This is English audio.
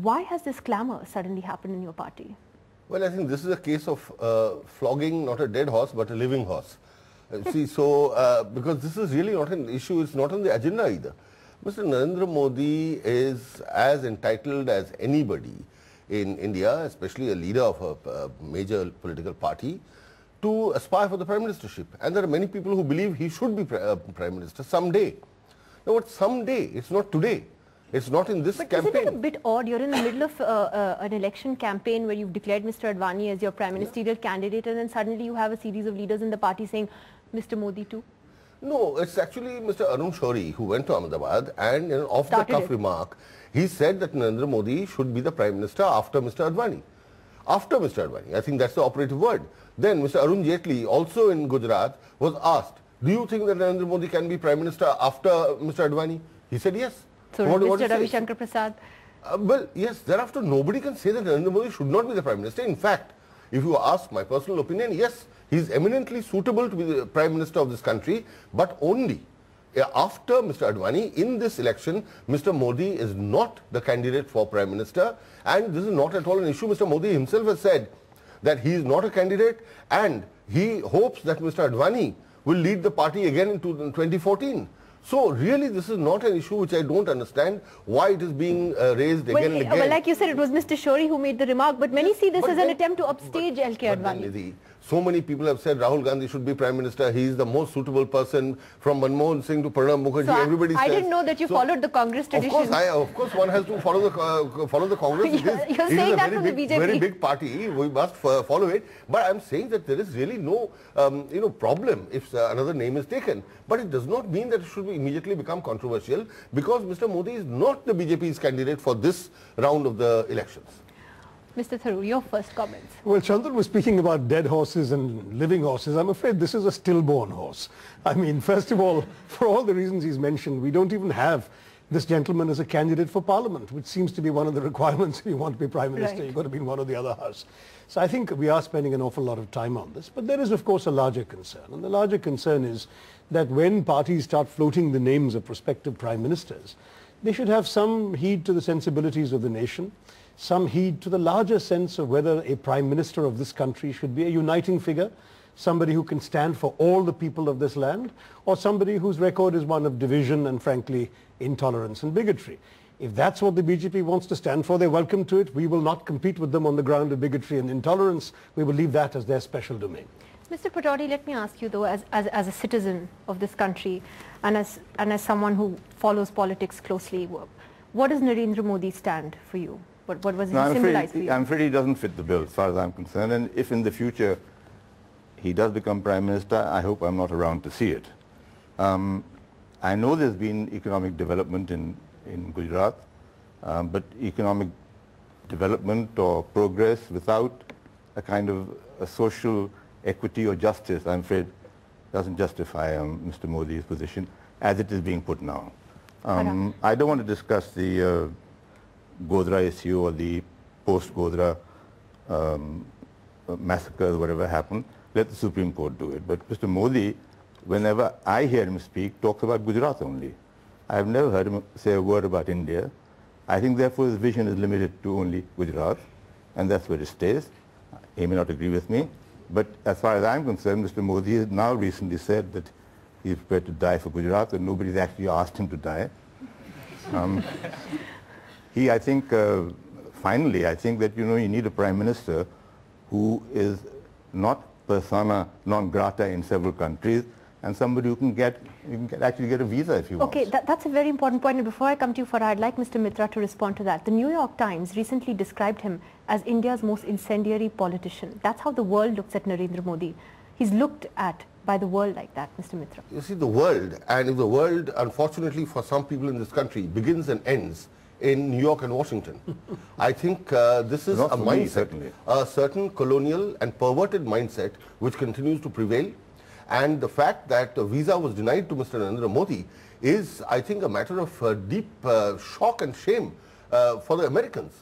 Why has this clamor suddenly happened in your party? Well, I think this is a case of flogging not a dead horse but a living horse. See, so because this is really not an issue, it's not on the agenda either. Mr. Narendra Modi is as entitled as anybody in India, especially a leader of a major political party, to aspire for the Prime Ministership. And there are many people who believe he should be Prime Minister someday. Now, what someday? It's not today. It's not in this campaign. But isn't it a bit odd? You're in the middle of an election campaign where you've declared Mr. Advani as your Prime Ministerial candidate, and then suddenly you have a series of leaders in the party saying, Mr. Modi too? No, it's actually Mr. Arun Shourie who went to Ahmedabad and in an off-the-cuff remark, he said that Narendra Modi should be the Prime Minister after Mr. Advani. After Mr. Advani. I think that's the operative word. Then Mr. Arun Jaitley, also in Gujarat, was asked, do you think that Narendra Modi can be Prime Minister after Mr. Advani? He said yes. So Mr. Ravi Shankar Prasad? Well, yes, thereafter nobody can say that Narendra Modi should not be the Prime Minister. In fact, if you ask my personal opinion, yes, he is eminently suitable to be the Prime Minister of this country, but only after Mr. Advani. In this election, Mr. Modi is not the candidate for Prime Minister, and this is not at all an issue. Mr. Modi himself has said that he is not a candidate and he hopes that Mr. Advani will lead the party again in 2014. So really this is not an issue which I don't understand why it is being raised again and again. Well, like you said, it was Mr. Shourie who made the remark, but many see this as an attempt to upstage LK Advani. So many people have said Rahul Gandhi should be Prime Minister. He is the most suitable person, from Manmohan Singh to Pranab Mukherjee. So everybody says. I didn't know that you followed the Congress tradition. Of course, one has to follow the Congress. You're saying that from the BJP. Very big party. We must follow it. But I'm saying that there is really no problem if another name is taken. But it does not mean that it should immediately become controversial, because Mr. Modi is not the BJP's candidate for this round of the elections. Mr. Tharoor, your first comments. Well, Chandran was speaking about dead horses and living horses. I'm afraid this is a stillborn horse. I mean, first of all, for all the reasons he's mentioned, we don't even have this gentleman as a candidate for Parliament, which seems to be one of the requirements if you want to be Prime Minister. Right. You've got to be in one or the other house. So I think we are spending an awful lot of time on this. But there is, of course, a larger concern. And the larger concern is that when parties start floating the names of prospective Prime Ministers, they should have some heed to the sensibilities of the nation, some heed to the larger sense of whether a Prime Minister of this country should be a uniting figure, somebody who can stand for all the people of this land, or somebody whose record is one of division and, frankly, intolerance and bigotry. If that's what the BJP wants to stand for, they're welcome to it. We will not compete with them on the ground of bigotry and intolerance. We will leave that as their special domain. Mr. Quattrocchi, let me ask you though, as a citizen of this country and as someone who follows politics closely, what does Narendra Modi stand for you? What was he symbolize for you? I'm afraid he doesn't fit the bill as far as I'm concerned, and if in the future he does become Prime Minister, I hope I'm not around to see it. I know there's been economic development in Gujarat, but economic development or progress without a kind of a social equity or justice, I'm afraid, doesn't justify Mr. Modi's position as it is being put now. I don't want to discuss the Godhra issue or the post-Godhra massacres, whatever happened. Let the Supreme Court do it. But Mr. Modi, whenever I hear him speak, talks about Gujarat only. I have never heard him say a word about India. I think therefore his vision is limited to only Gujarat, and that's where it stays. He may not agree with me, but as far as I'm concerned, Mr. Modi has now recently said that he's prepared to die for Gujarat, and nobody's actually asked him to die. I think, finally, I think that, you need a Prime Minister who is not persona non grata in several countries, and somebody who can actually get a visa if you want. Okay, that's a very important point. And before I come to you, Farah, I'd like Mr. Mitra to respond to that. The New York Times recently described him as India's most incendiary politician. That's how the world looks at Narendra Modi. He's looked at by the world like that, Mr. Mitra. You see, the world, and if the world, unfortunately for some people in this country, begins and ends in New York and Washington, I think this is a mindset, a certain colonial and perverted mindset which continues to prevail. And the fact that a visa was denied to Mr. Narendra Modi is, I think, a matter of deep shock and shame for the Americans.